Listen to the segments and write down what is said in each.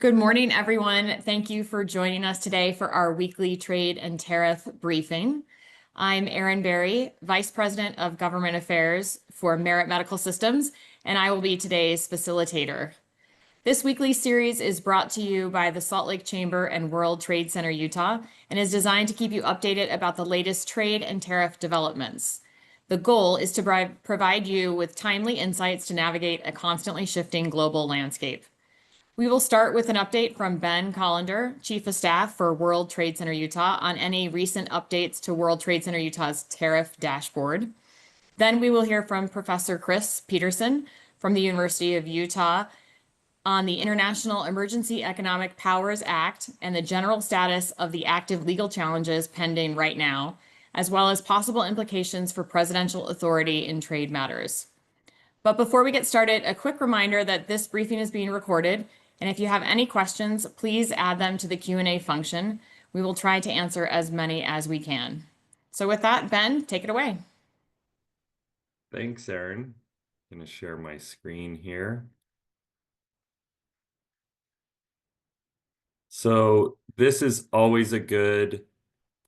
Good morning, everyone. Thank you for joining us today for our weekly trade and tariff briefing. I'm Erin Berry, Vice President of Government Affairs for Merit Medical Systems, and I will be today's facilitator. This weekly series is brought to you by the Salt Lake Chamber and World Trade Center, Utah, and is designed to keep you updated about the latest trade and tariff developments. The goal is to provide you with timely insights to navigate a constantly shifting global landscape. We will start with an update from Ben Kolendar, Chief of Staff for World Trade Center Utah, on any recent updates to World Trade Center Utah's tariff dashboard. Then we will hear from Professor Chris Peterson from the University of Utah on the International Emergency Economic Powers Act and the general status of the active legal challenges pending right now, as well as possible implications for presidential authority in trade matters. But before we get started, a quick reminder that this briefing is being recorded, and if you have any questions, please add them to the Q&A function. We will try to answer as many as we can. So with that, Ben, take it away. Thanks, Erin. I'm going to share my screen here. So this is always a good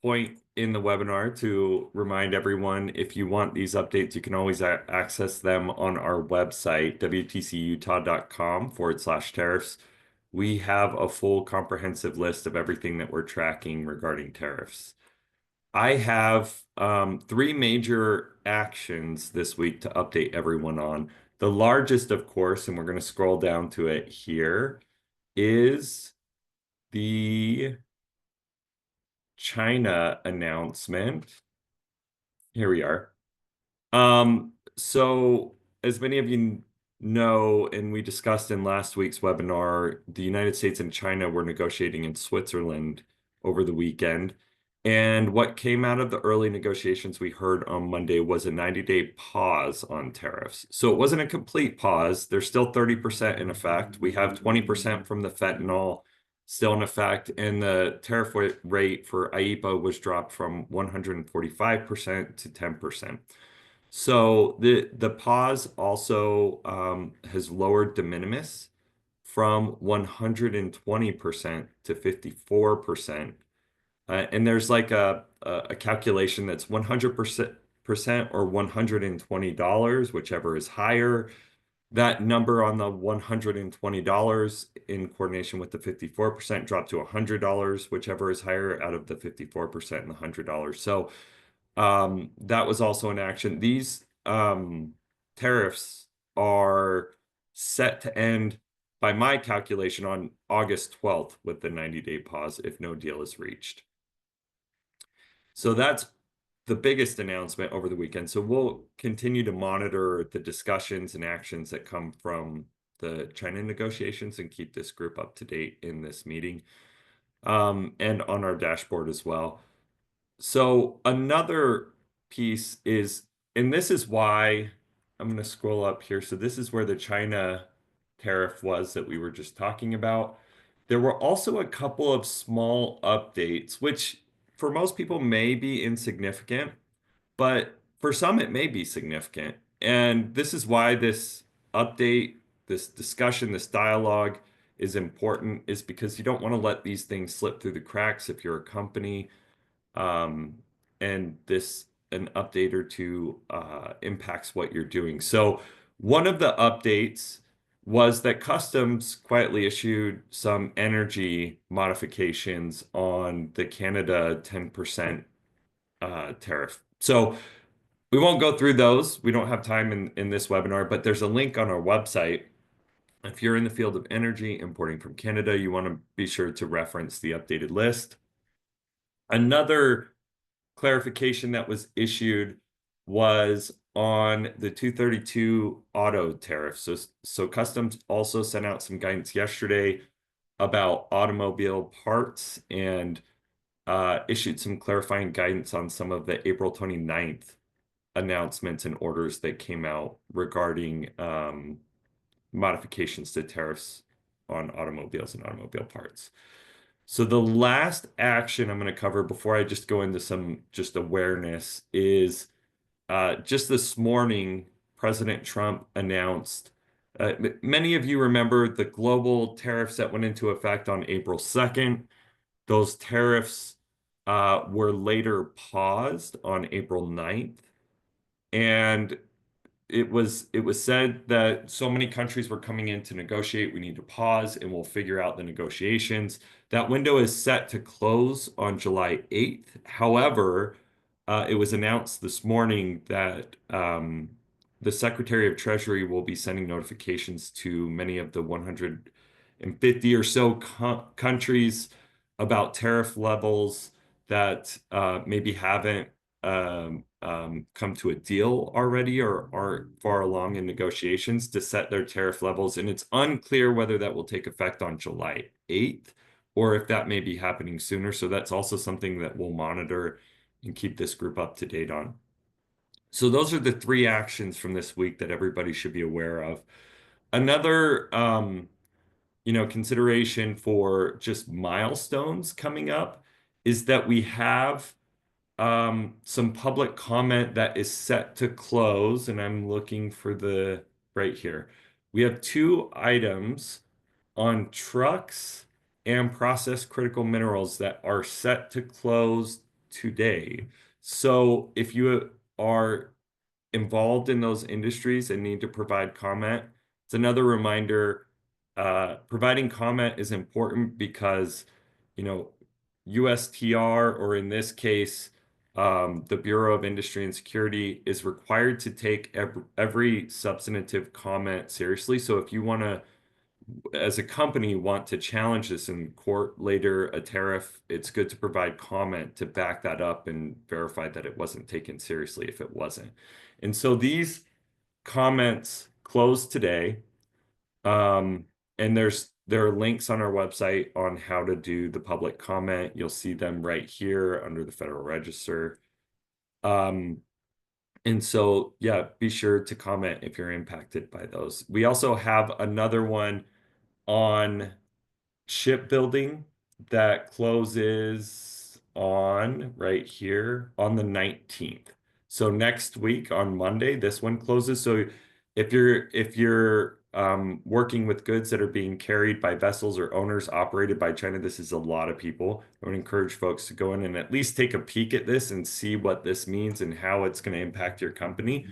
point in the webinar to remind everyone, if you want these updates, you can always access them on our website, wtcutah.com/tariffs. We have a full comprehensive list of everything that we're tracking regarding tariffs. I have three major actions this week to update everyone on. The largest, of course, and we're going to scroll down to it here, is the China announcement. Here we are. So as many of you know, and we discussed in last week's webinar, the United States and China were negotiating in Switzerland over the weekend. And what came out of the early negotiations we heard on Monday was a 90-day pause on tariffs. So it wasn't a complete pause. There's still 30% in effect. We have 20% from the fentanyl still in effect, and the tariff rate for IEEPA was dropped from 145% to 10%. So the pause also has lowered de minimis from 120% to 54%. And there's like a calculation that's 100% or $120, whichever is higher. That number on the $120 in coordination with the 54% dropped to $100, whichever is higher out of the 54% and the $100. So that was also an action. These tariffs are set to end, by my calculation, on August 12th with the 90-day pause if no deal is reached. So that's the biggest announcement over the weekend. So we'll continue to monitor the discussions and actions that come from the China negotiations and keep this group up to date in this meeting and on our dashboard as well. So another piece is, and this is why I'm going to scroll up here. So this is where the China tariff was that we were just talking about. There were also a couple of small updates, which for most people may be insignificant, but for some it may be significant. And this is why this update, this discussion, this dialogue is important, is because you don't want to let these things slip through the cracks if you're a company. And an update or two impacts what you're doing. So one of the updates was that Customs quietly issued some energy modifications on the Canada 10% tariff. So we won't go through those. We don't have time in this webinar, but there's a link on our website. If you're in the field of energy importing from Canada, you want to be sure to reference the updated list. Another clarification that was issued was on the 232 auto tariff. So Customs also sent out some guidance yesterday about automobile parts and issued some clarifying guidance on some of the April 29th announcements and orders that came out regarding modifications to tariffs on automobiles and automobile parts. So the last action I'm going to cover before I just go into some just awareness is just this morning, President Trump announced Many of you remember the global tariffs that went into effect on April 2nd. Those tariffs were later paused on April 9th. And it was said that so many countries were coming in to negotiate, we need to pause and we'll figure out the negotiations. That window is set to close on July 8th. However, it was announced this morning that the Secretary of Treasury will be sending notifications to many of the 150 or so countries about tariff levels that maybe haven't come to a deal already or are far along in negotiations to set their tariff levels. And it's unclear whether that will take effect on July 8th or if that may be happening sooner. So that's also something that we'll monitor and keep this group up to date on. So those are the three actions from this week that everybody should be aware of. Another consideration for just milestones coming up is that we have some public comment that is set to close, and I'm looking for the right here. We have two items on trucks and processed critical minerals that are set to close today. So if you are involved in those industries and need to provide comment, it's another reminder. Providing comment is important because, USTR, or in this case, the Bureau of Industry and Security, is required to take every substantive comment seriously. So if you want to, as a company, want to challenge this in court later, a tariff, it's good to provide comment to back that up and verify that it wasn't taken seriously if it wasn't. And so these comments close today. And there are links on our website on how to do the public comment. You'll see them right here under the Federal Register. And so, yeah, be sure to comment if you're impacted by those. We also have another one on shipbuilding that closes on right here on the 19th. So next week on Monday, this one closes. So if you're working with goods that are being carried by vessels or owners operated by China, this is a lot of people. I would encourage folks to go in and at least take a peek at this and see what this means and how it's going to impact your company.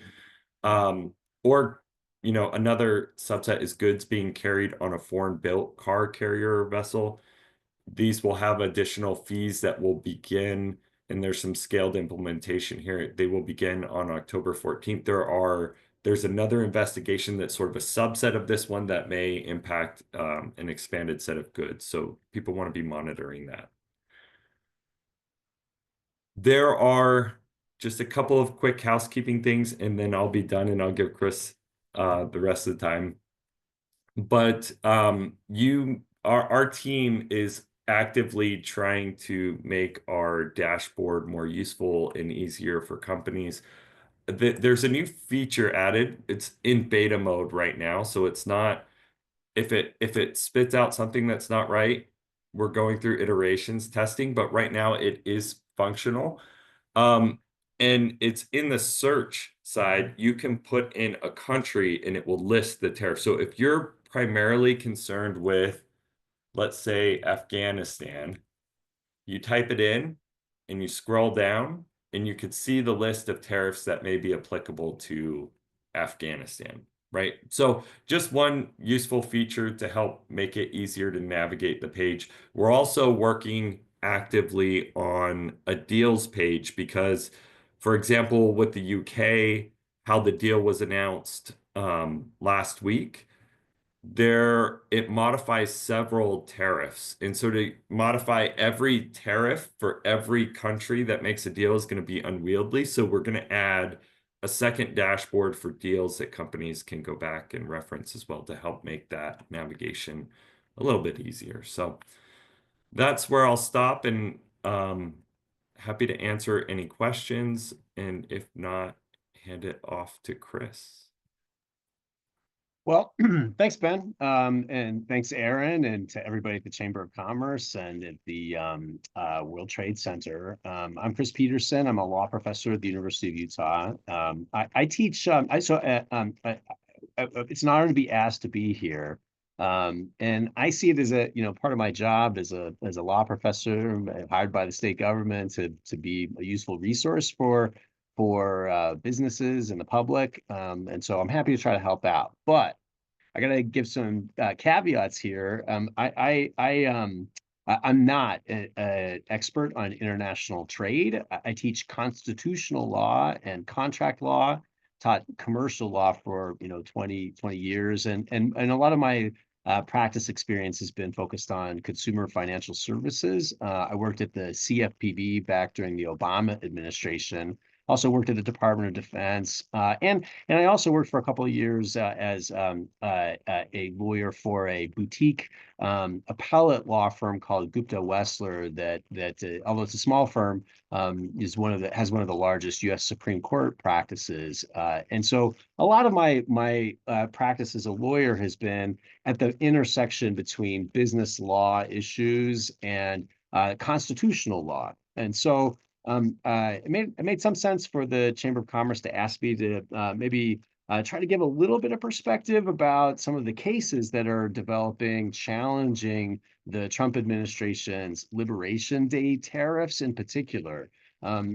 Or another subset is goods being carried on a foreign-built car carrier or vessel. These will have additional fees that will begin, and there's some scaled implementation here. They will begin on October 14th. There's another investigation that's sort of a subset of this one that may impact an expanded set of goods. So people want to be monitoring that. There are just a couple of quick housekeeping things, and then I'll be done and I'll give Chris the rest of the time. But our team is actively trying to make our dashboard more useful and easier for companies. There's a new feature added. It's in beta mode right now, so it's not, if it spits out something that's not right, we're going through iterations testing, but right now it is functional. And it's in the search side, you can put in a country and it will list the tariff. So if you're primarily concerned with, let's say, Afghanistan, you type it in and you scroll down and you could see the list of tariffs that may be applicable to Afghanistan, right? So just one useful feature to help make it easier to navigate the page. We're also working actively on a deals page because, for example, with the UK, how the deal was announced last week, it modifies several tariffs. And so to modify every tariff for every country that makes a deal is going to be unwieldy. So we're going to add a second dashboard for deals that companies can go back and reference as well to help make that navigation a little bit easier. So that's where I'll stop, and happy to answer any questions. And if not, hand it off to Chris. Well, thanks, Ben. And thanks, Erin, and to everybody at the Chamber of Commerce and at the World Trade Center. I'm Chris Peterson. I'm a law professor at the University of Utah. I teach, it's an honor to be asked to be here. And I see it as a, part of my job as a law professor hired by the state government to be a useful resource for businesses and the public. And so I'm happy to try to help out. But I gotta give some caveats here. I'm not an expert on international trade. I teach constitutional law and contract law, taught commercial law for 20 years, and a lot of my practice experience has been focused on consumer financial services. I worked at the CFPB back during the Obama administration. Also worked at the Department of Defense, and I also worked for a couple of years as a lawyer for a boutique appellate law firm called Gupta Wessler. That although it's a small firm, has one of the largest U.S. Supreme Court practices. And so a lot of my practice as a lawyer has been at the intersection between business law issues and constitutional law. And so it made some sense for the Chamber of Commerce to ask me to maybe try to give a little bit of perspective about some of the cases that are developing, challenging the Trump administration's Liberation Day tariffs in particular.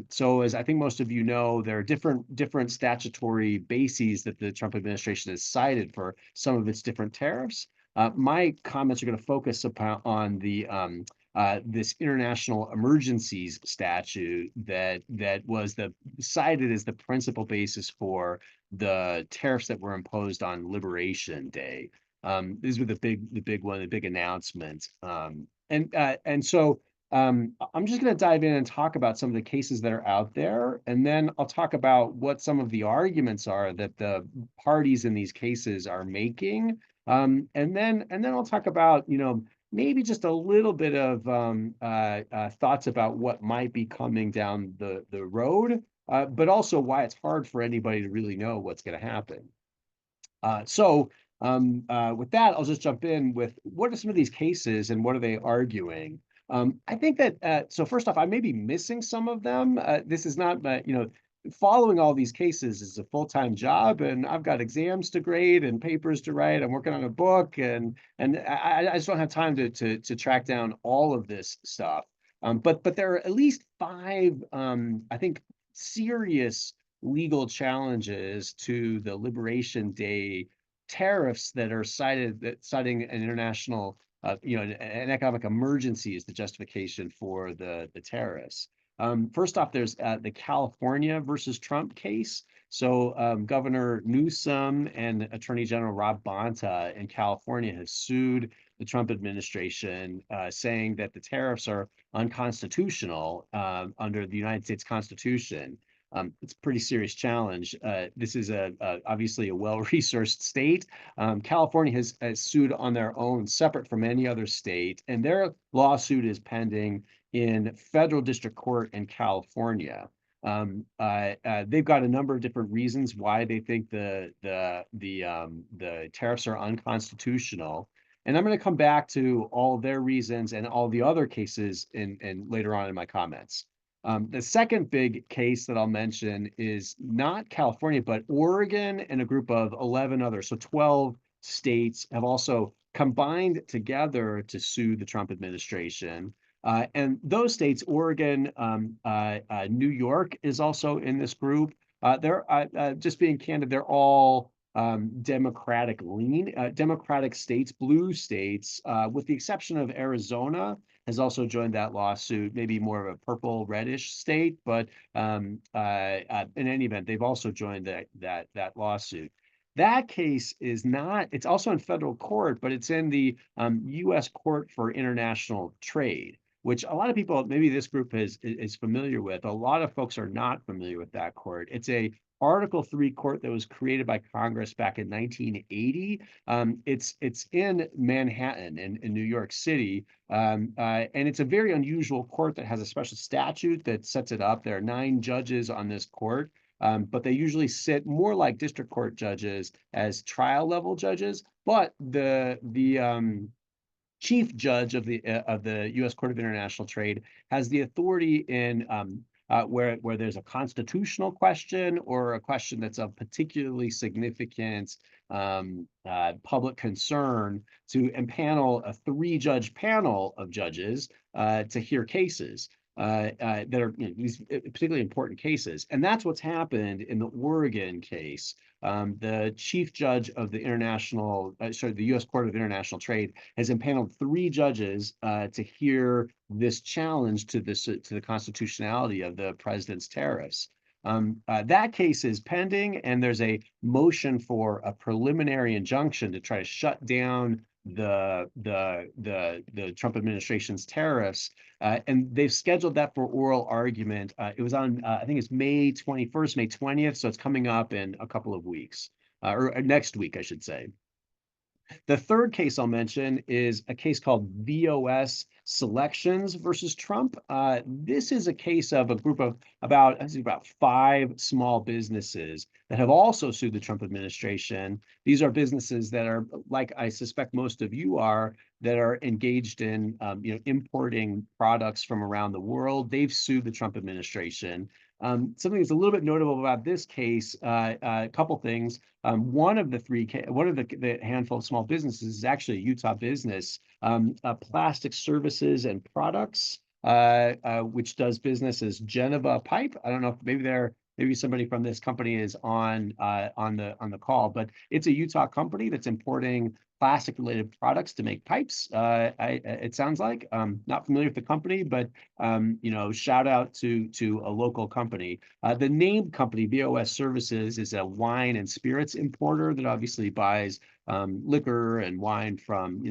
So as I think most of you know, there are different statutory bases that the Trump administration has cited for some of its different tariffs. My comments are going to focus on the this international emergencies statute that was cited as the principal basis for the tariffs that were imposed on Liberation Day. These were the big announcement. And so I'm just going to dive in and talk about some of the cases that are out there, and then I'll talk about what some of the arguments are that the parties in these cases are making. And then I'll talk about, maybe just a little bit of thoughts about what might be coming down the road, but also why it's hard for anybody to really know what's going to happen. So with that, I'll just jump in with what are some of these cases and what are they arguing? I think that, so first off, I may be missing some of them. This is not, following all these cases is a full-time job, and I've got exams to grade and papers to write. I'm working on a book, and I just don't have time to track down all of this stuff. But there are at least 5, I think, serious legal challenges to the Liberation Day tariffs that are citing an international, an economic emergency as the justification for the tariffs. First off, there's the California versus Trump case. So Governor Newsom and Attorney General Rob Bonta in California have sued the Trump administration, saying that the tariffs are unconstitutional under the United States Constitution. It's a pretty serious challenge. This is obviously a well-resourced state. California has sued on their own, separate from any other state, and their lawsuit is pending in federal district court in California. They've got a number of different reasons why they think the tariffs are unconstitutional, and I'm going to come back to all their reasons and all the other cases in later on in my comments. The second big case that I'll mention is not California, but Oregon and a group of 11 others. So 12 states have also combined together to sue the Trump administration. And those states, Oregon, New York is also in this group. They're just being candid, they're all Democratic states, blue states, with the exception of Arizona, has also joined that lawsuit, maybe more of a purple reddish state, but in any event, they've also joined that lawsuit. That case is not, it's also in federal court, but it's in the U.S. Court for International Trade, which a lot of people, maybe this group is familiar with. A lot of folks are not familiar with that court. It's a Article III court that was created by Congress back in 1980. It's in Manhattan in New York City. And it's a very unusual court that has a special statute that sets it up. There are 9 judges on this court, but they usually sit more like district court judges as trial level judges. But the chief judge of the U.S. Court of International Trade has the authority in where there's a constitutional question or a question that's of particularly significant public concern, to impanel a 3-judge panel of judges to hear cases that are, these particularly important cases. And that's what's happened in the Oregon case. The chief judge of the the U.S. Court of International Trade has impaneled 3 judges to hear this challenge to the constitutionality of the president's tariffs. That case is pending, and there's a motion for a preliminary injunction to try to shut down the Trump administration's tariffs, and they've scheduled that for oral argument. It was on I think it's May 21st, May 20th, so it's coming up in a couple of weeks, or next week, I should say. The third case I'll mention is a case called VOS Selections versus Trump. This is a case of a group of about 5 small businesses that have also sued the Trump administration. These are businesses that are, like I suspect most of you are, that are engaged in importing products from around the world. They've sued the Trump administration. Something that's a little bit notable about this case, a couple things. One of the handful of small businesses is actually a Utah business, Plastic Services and Products, which does business as Geneva Pipe. I don't know if maybe somebody from this company is on the call, but it's a Utah company that's importing plastic-related products to make pipes. It sounds like. Not familiar with the company, but shout out to a local company. The named company, VOS Services, is a wine and spirits importer that obviously buys liquor and wine from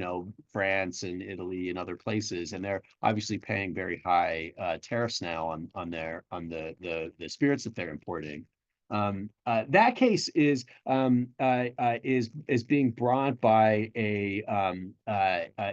France and Italy and other places, and they're obviously paying very high tariffs now on the spirits that they're importing. That case is being brought by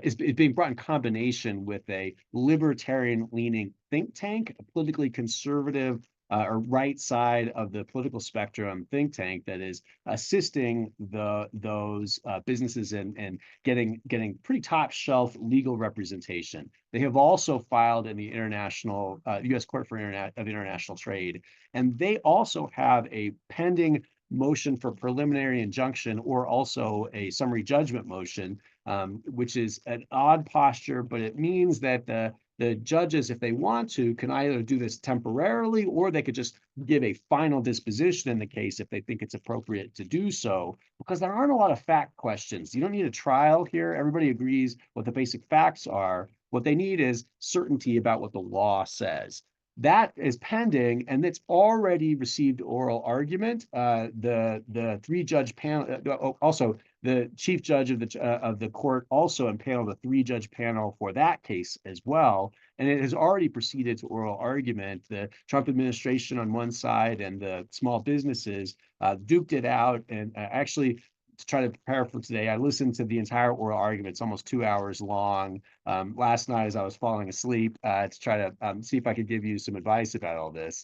is being brought in combination with a libertarian-leaning think tank, a politically conservative or right side of the political spectrum think tank that is assisting those businesses and getting pretty top shelf legal representation. They have also filed in the U.S. Court of International Trade, and they also have a pending motion for preliminary injunction, or also a summary judgment motion, which is an odd posture, but it means that the judges, if they want to, can either do this temporarily, or they could just give a final disposition in the case if they think it's appropriate to do so, because there aren't a lot of fact questions. You don't need a trial here. Everybody agrees what the basic facts are. What they need is certainty about what the law says. That is pending, and it's already received oral argument. The 3-judge panel, also the chief judge of the court, also impaneled a 3-judge panel for that case as well, and it has already proceeded to oral argument. The Trump administration on one side and the small businesses duked it out, and actually, to try to prepare for today, I listened to the entire oral argument. It's almost 2 hours long. Last night, as I was falling asleep, to try to see if I could give you some advice about all this.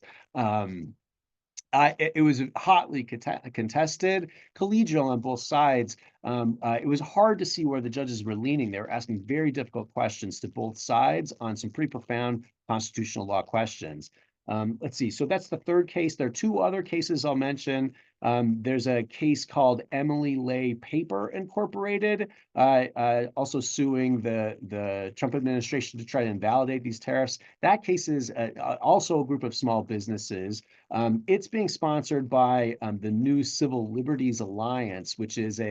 It was hotly contested, collegial on both sides. It was hard to see where the judges were leaning. They were asking very difficult questions to both sides on some pretty profound constitutional law questions. Let's see. So that's the third case. There are 2 other cases I'll mention. There's a case called Emily Lay Paper Incorporated, also suing the Trump administration to try to invalidate these tariffs. That case is also a group of small businesses. It's being sponsored by the New Civil Liberties Alliance, which is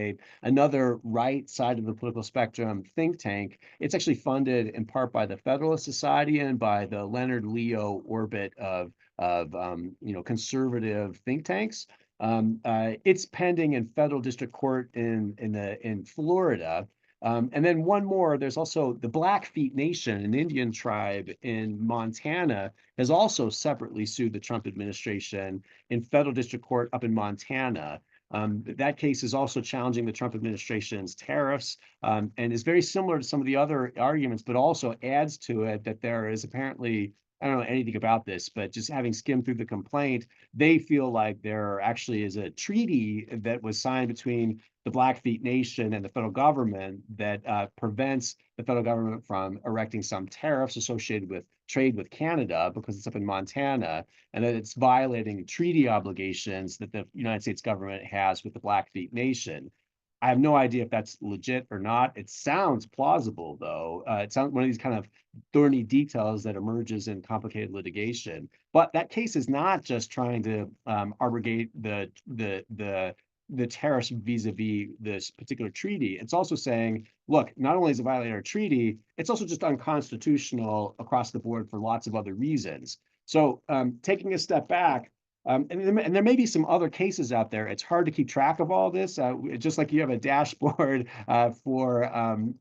another right side of the political spectrum think tank. It's actually funded in part by the Federalist Society and by the Leonard Leo orbit of conservative think tanks. It's pending in federal district court in Florida. And then one more, there's also the Blackfeet Nation, an Indian tribe in Montana, has also separately sued the Trump administration in federal district court up in Montana. That case is also challenging the Trump administration's tariffs, and is very similar to some of the other arguments, but also adds to it that there is apparently I don't know anything about this, but just having skimmed through the complaint, they feel like there actually is a treaty that was signed between the Blackfeet Nation and the federal government that prevents the federal government from erecting some tariffs associated with trade with Canada because it's up in Montana, and that it's violating treaty obligations that the United States government has with the Blackfeet Nation. I have no idea if that's legit or not. It sounds plausible, though. It sounds one of these kind of thorny details that emerges in complicated litigation. But that case is not just trying to abrogate the tariffs vis-a-vis this particular treaty. It's also saying, look, not only is it violating our treaty, it's also just unconstitutional across the board for lots of other reasons. So taking a step back, and there may be some other cases out there. It's hard to keep track of all this. Just like you have a dashboard for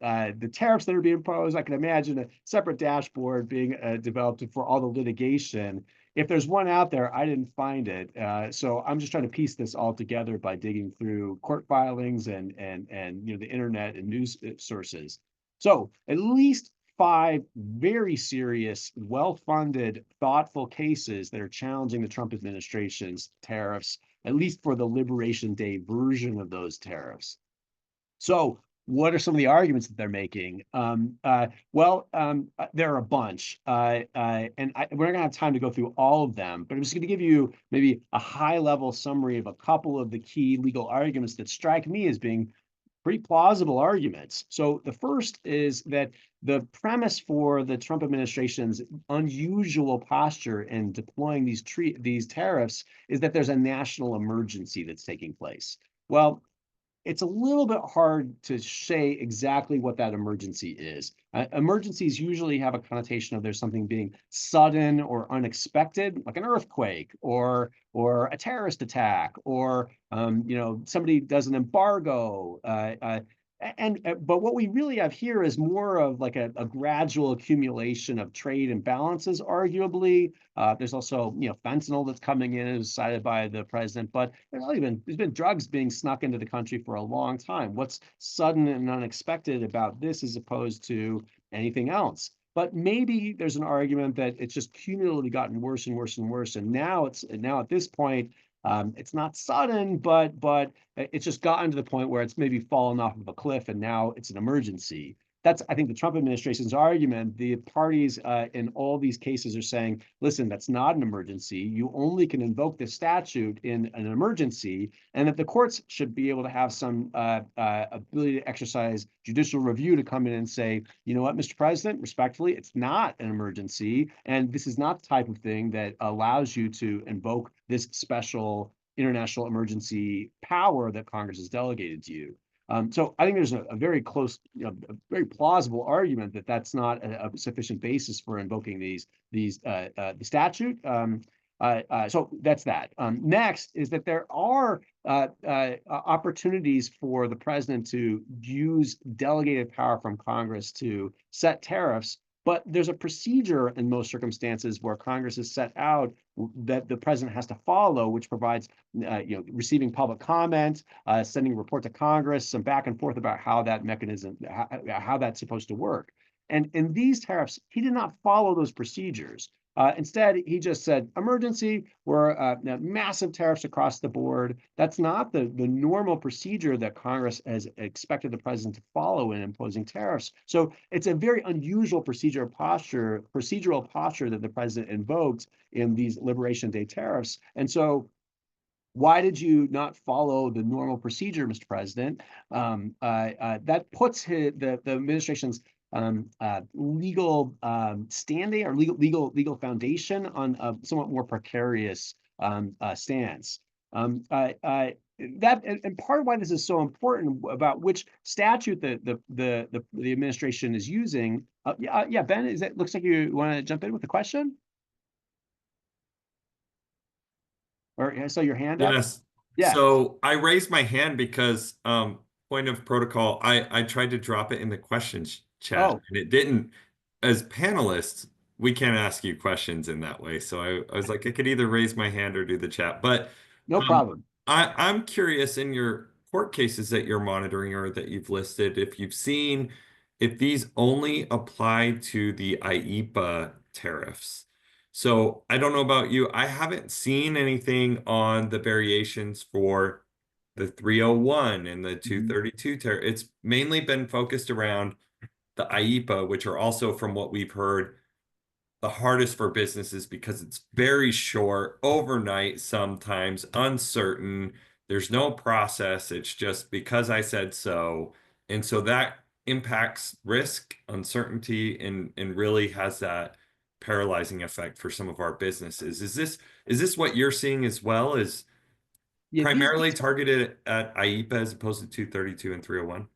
the tariffs that are being imposed, I can imagine a separate dashboard being developed for all the litigation. If there's one out there, I didn't find it. So I'm just trying to piece this all together by digging through court filings and the internet and news sources. So at least 5 very serious, well-funded, thoughtful cases that are challenging the Trump administration's tariffs, at least for the Liberation Day version of those tariffs. So what are some of the arguments that they're making? There are a bunch, and we're not gonna have time to go through all of them, but I'm just gonna give you maybe a high-level summary of a couple of the key legal arguments that strike me as being pretty plausible arguments. So the first is that the premise for the Trump administration's unusual posture in deploying these tariffs is that there's a national emergency that's taking place. Well, it's a little bit hard to say exactly what that emergency is. Emergencies usually have a connotation of there's something being sudden or unexpected, like an earthquake or a terrorist attack, or somebody does an embargo. But what we really have here is more of like a gradual accumulation of trade imbalances, arguably. There's also fentanyl that's coming in as cited by the president, but there's been drugs being snuck into the country for a long time. What's sudden and unexpected about this as opposed to anything else? But maybe there's an argument that it's just cumulatively gotten worse and worse and worse, and now at this point it's not sudden, but it's just gotten to the point where it's maybe fallen off of a cliff, and now it's an emergency. That's, I think, the Trump administration's argument. The parties in all these cases are saying, listen, that's not an emergency. You only can invoke this statute in an emergency, and that the courts should be able to have some ability to exercise judicial review to come in and say, you know what, Mr. President, respectfully, it's not an emergency, and this is not the type of thing that allows you to invoke this special international emergency power that Congress has delegated to you. So I think there's a very close, a very plausible argument that that's not a sufficient basis for invoking the statute. So that's that. Next is that there are opportunities for the president to use delegated power from Congress to set tariffs, but there's a procedure in most circumstances where Congress has set out that the president has to follow, which provides, receiving public comment, sending a report to Congress, some back and forth about how that mechanism, how that's supposed to work. And in these tariffs, he did not follow those procedures. Instead, he just said, emergency, we're massive tariffs across the board. That's not the normal procedure that Congress has expected the president to follow in imposing tariffs. So it's a very unusual procedural posture that the president invoked in these Liberation Day tariffs. And so why did you not follow the normal procedure, Mr. President? That puts the administration's legal standing or legal foundation on a somewhat more precarious stance. That and part of why this is so important about which statute the administration is using. Yeah, Ben, looks like you want to jump in with the question? Or I saw your hand up. Yes. Yeah. So I raised my hand because point of protocol, I tried to drop it in the questions chat and it didn't. As panelists, we can't ask you questions in that way. So I was like, I could either raise my hand or do the chat. But no problem. I'm curious, in your court cases that you're monitoring or that you've listed, if you've seen if these only apply to the IEEPA tariffs. So I don't know about you. I haven't seen anything on the variations for the 301 and the 232 tariff. It's mainly been focused around the IEPA, which are also, from what we've heard, the hardest for businesses because it's very short, overnight, sometimes uncertain. There's no process. It's just because I said so. And so that impacts risk, uncertainty, and really has that paralyzing effect for some of our businesses. Is this what you're seeing as well? Is Yeah, primarily targeted at IEPA as opposed to 232 and 301?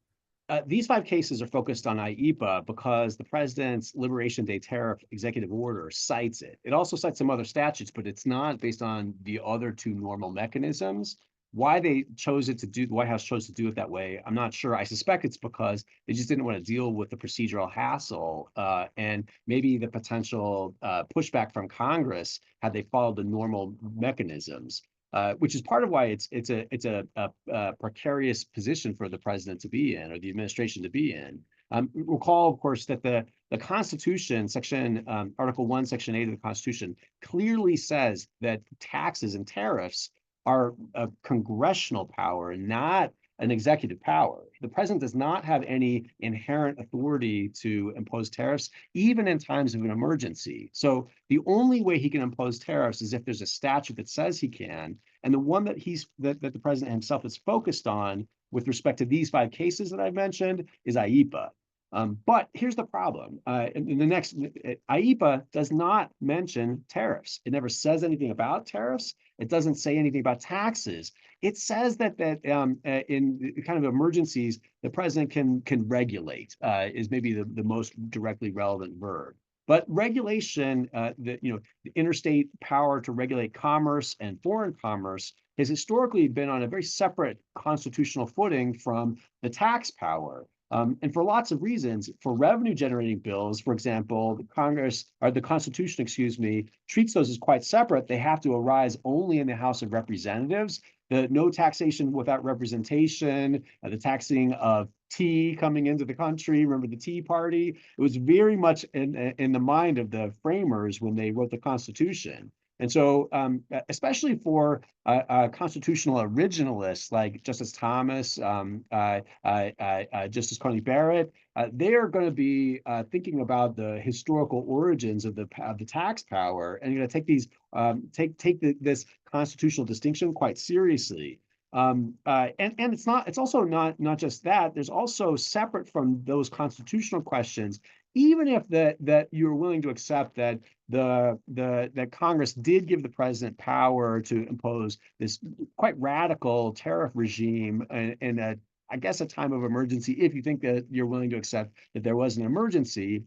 these 5 cases are focused on IEPA because the president's Liberation Day tariff executive order cites it. It also cites some other statutes, but it's not based on the other 2 normal mechanisms. Why they chose it to do, the White House chose to do it that way, I'm not sure. I suspect it's because they just didn't want to deal with the procedural hassle and maybe the potential pushback from Congress had they followed the normal mechanisms. Which is part of why it's a precarious position for the president to be in or the administration to be in. Recall, of course, that the Constitution, Article 1, Section 8 of the Constitution, clearly says that taxes and tariffs are a congressional power, not an executive power. The president does not have any inherent authority to impose tariffs, even in times of an emergency. So the only way he can impose tariffs is if there's a statute that says he can. And the one that that the president himself is focused on with respect to these 5 cases that I've mentioned is IEPA. But here's the problem. In the next, IEPA does not mention tariffs. It never says anything about tariffs. It doesn't say anything about taxes. It says that in kind of emergencies, the president can regulate, is maybe the most directly relevant verb. But regulation, the interstate power to regulate commerce and foreign commerce has historically been on a very separate constitutional footing from the tax power. And for lots of reasons, for revenue generating bills, for example, the Constitution, treats those as quite separate. They have to arise only in the House of Representatives. The no taxation without representation, the taxing of tea coming into the country. Remember the Tea Party? It was very much in the mind of the framers when they wrote the Constitution. And so, especially for constitutional originalists like Justice Thomas, Justice Coney Barrett, they are going to be thinking about the historical origins of the tax power, and going to take these this constitutional distinction quite seriously. And it's also not just that. There's also, separate from those constitutional questions, even if that you're willing to accept that that Congress did give the president power to impose this quite radical tariff regime in I guess a time of emergency, if you think that you're willing to accept that there was an emergency,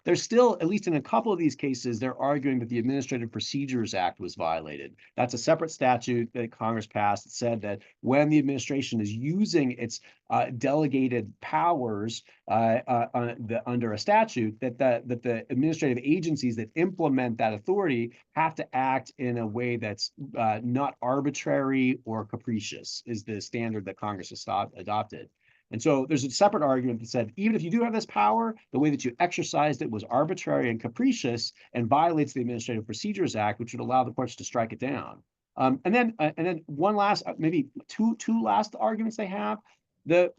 there's still, at least in a couple of these cases, they're arguing that the Administrative Procedures Act was violated. That's a separate statute that Congress passed that said that when the administration is using its delegated powers under a statute, that the administrative agencies that implement that authority have to act in a way that's not arbitrary or capricious, is the standard that Congress has adopted. And so there's a separate argument that said, even if you do have this power, the way that you exercised it was arbitrary and capricious and violates the Administrative Procedures Act, which would allow the courts to strike it down. And then one last, maybe two last arguments they have. The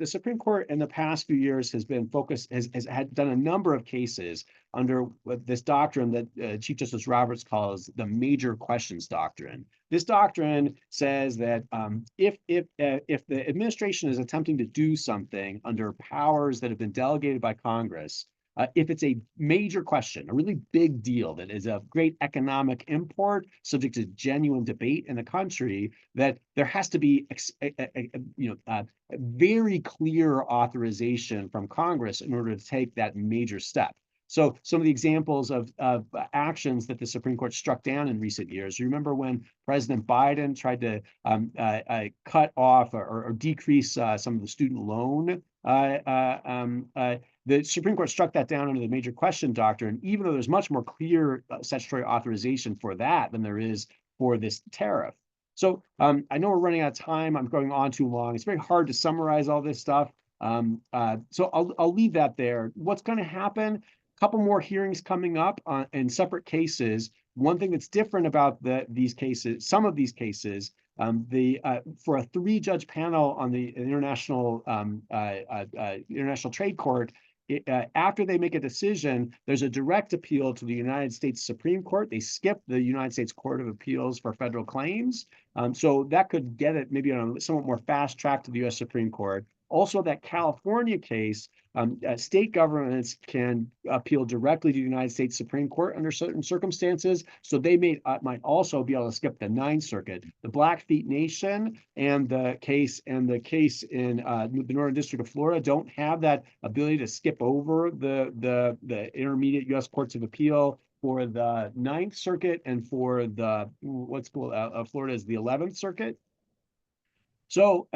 Supreme Court in the past few years has been focused, has done a number of cases under this doctrine that Chief Justice Roberts calls the major questions doctrine. This doctrine says that if the administration is attempting to do something under powers that have been delegated by Congress, if it's a major question, a really big deal that is of great economic import, subject to genuine debate in the country, that there has to be very clear authorization from Congress in order to take that major step. So some of the examples of actions that the Supreme Court struck down in recent years. You remember when President Biden tried to cut off or decrease some of the student loan. The Supreme Court struck that down under the major question doctrine, even though there's much more clear statutory authorization for that than there is for this tariff. So I know we're running out of time. I'm going on too long. It's very hard to summarize all this stuff. So I'll leave that there. What's going to happen? couple more hearings coming up in separate cases. One thing that's different about these cases, some of these cases, for a 3-judge panel on the International Trade Court, after they make a decision, there's a direct appeal to the United States Supreme Court. They skip the United States Court of Appeals for federal claims. So that could get it maybe on a somewhat more fast track to the U.S. Supreme Court. Also, that California case, state governments can appeal directly to the United States Supreme Court under certain circumstances. So they might also be able to skip the Ninth Circuit. The Blackfeet Nation and the case in the Northern District of Florida don't have that ability to skip over the intermediate U.S. Courts of Appeal for the Ninth Circuit and for the what's called Florida is the 11th Circuit. So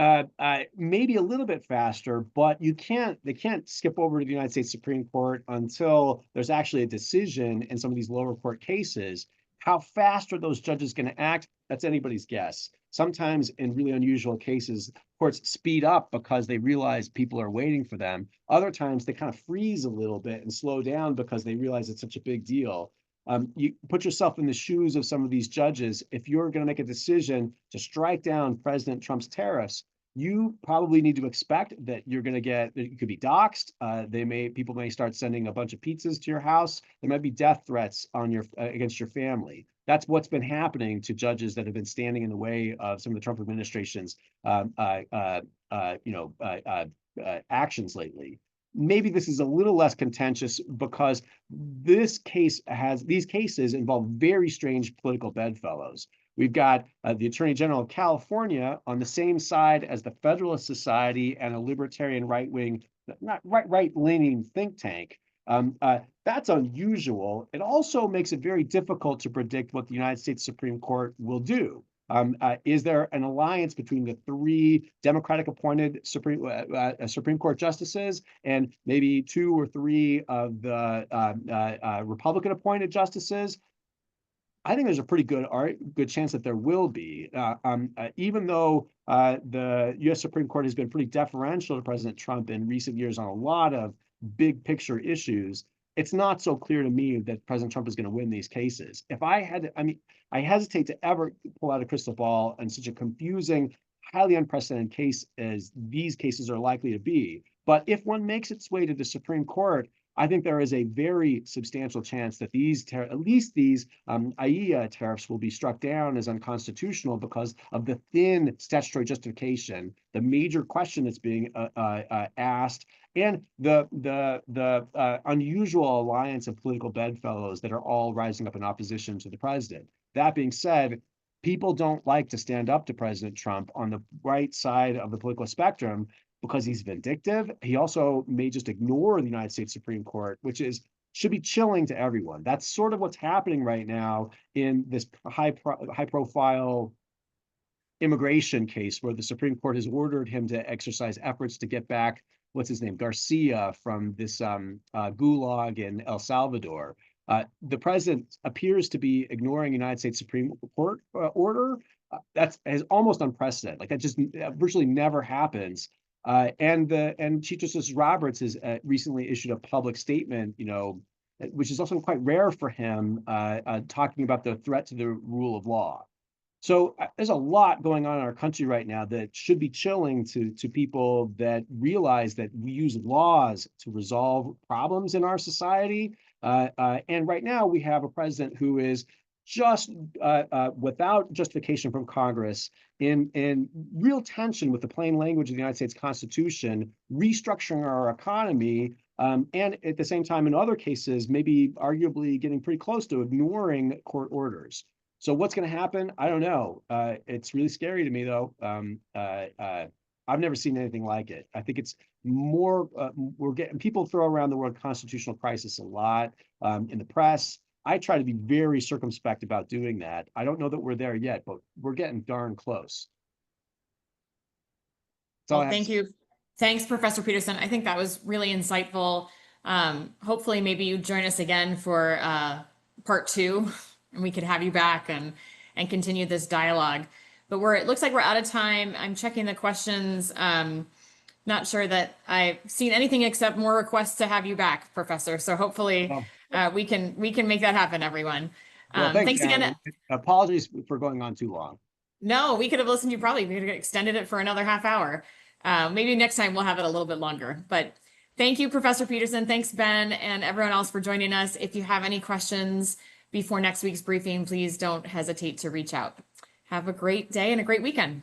maybe a little bit faster, but they can't skip over to the United States Supreme Court until there's actually a decision in some of these lower court cases. How fast are those judges going to act? That's anybody's guess. Sometimes in really unusual cases, courts speed up because they realize people are waiting for them. Other times they kind of freeze a little bit and slow down because they realize it's such a big deal. You put yourself in the shoes of some of these judges. If you're going to make a decision to strike down President Trump's tariffs, you probably need to expect that you could be doxxed. People may start sending a bunch of pizzas to your house. There might be death threats against your family. That's what's been happening to judges that have been standing in the way of some of the Trump administration's actions lately. Maybe this is a little less contentious because these cases involve very strange political bedfellows. We've got the Attorney General of California on the same side as the Federalist Society and a libertarian right-leaning think tank. That's unusual. It also makes it very difficult to predict what the United States Supreme Court will do. Is there an alliance between the 3 Democratic-appointed Supreme Court justices and maybe 2 or 3 of the Republican-appointed justices? I think there's a pretty good chance that there will be, even though the U.S. Supreme Court has been pretty deferential to President Trump in recent years on a lot of big picture issues. It's not so clear to me that President Trump is going to win these cases. I hesitate to ever pull out a crystal ball on such a confusing, highly unprecedented case as these cases are likely to be. But if one makes its way to the Supreme Court, I think there is a very substantial chance that at least these IEEA tariffs will be struck down as unconstitutional because of the thin statutory justification, the major question that's being asked, and the unusual alliance of political bedfellows that are all rising up in opposition to the president. That being said, people don't like to stand up to President Trump on the right side of the political spectrum because he's vindictive. He also may just ignore the United States Supreme Court, which should be chilling to everyone. That's sort of what's happening right now in this high-profile immigration case where the Supreme Court has ordered him to exercise efforts to get back, what's his name, Garcia, from this gulag in El Salvador. The president appears to be ignoring United States Supreme Court order. That is almost unprecedented. Like that just virtually never happens. And Chief Justice Roberts has recently issued a public statement, which is also quite rare for him, talking about the threat to the rule of law. So there's a lot going on in our country right now that should be chilling to people that realize that we use laws to resolve problems in our society. And right now we have a president who is just without justification from Congress, in real tension with the plain language of the United States Constitution, restructuring our economy, and at the same time, in other cases, maybe arguably getting pretty close to ignoring court orders. So what's going to happen? I don't know. It's really scary to me, though. I've never seen anything like it. I think it's more, people throw around the word constitutional crisis a lot in the press. I try to be very circumspect about doing that. I don't know that we're there yet, but we're getting darn close. Well, thank you. Thanks, Professor Peterson. I think that was really insightful. Hopefully, maybe you join us again for part 2, and we could have you back and continue this dialogue. But it looks like we're out of time. I'm checking the questions. not sure that I've seen anything except more requests to have you back, Professor. So hopefully we can make that happen, everyone. Well, thanks, Thanks again. Erin. Apologies for going on too long. No, we could have listened to you probably. We could have extended it for another half hour. Maybe next time we'll have it a little bit longer. But thank you, Professor Peterson. Thanks, Ben, and everyone else for joining us. If you have any questions before next week's briefing, please don't hesitate to reach out. Have a great day and a great weekend.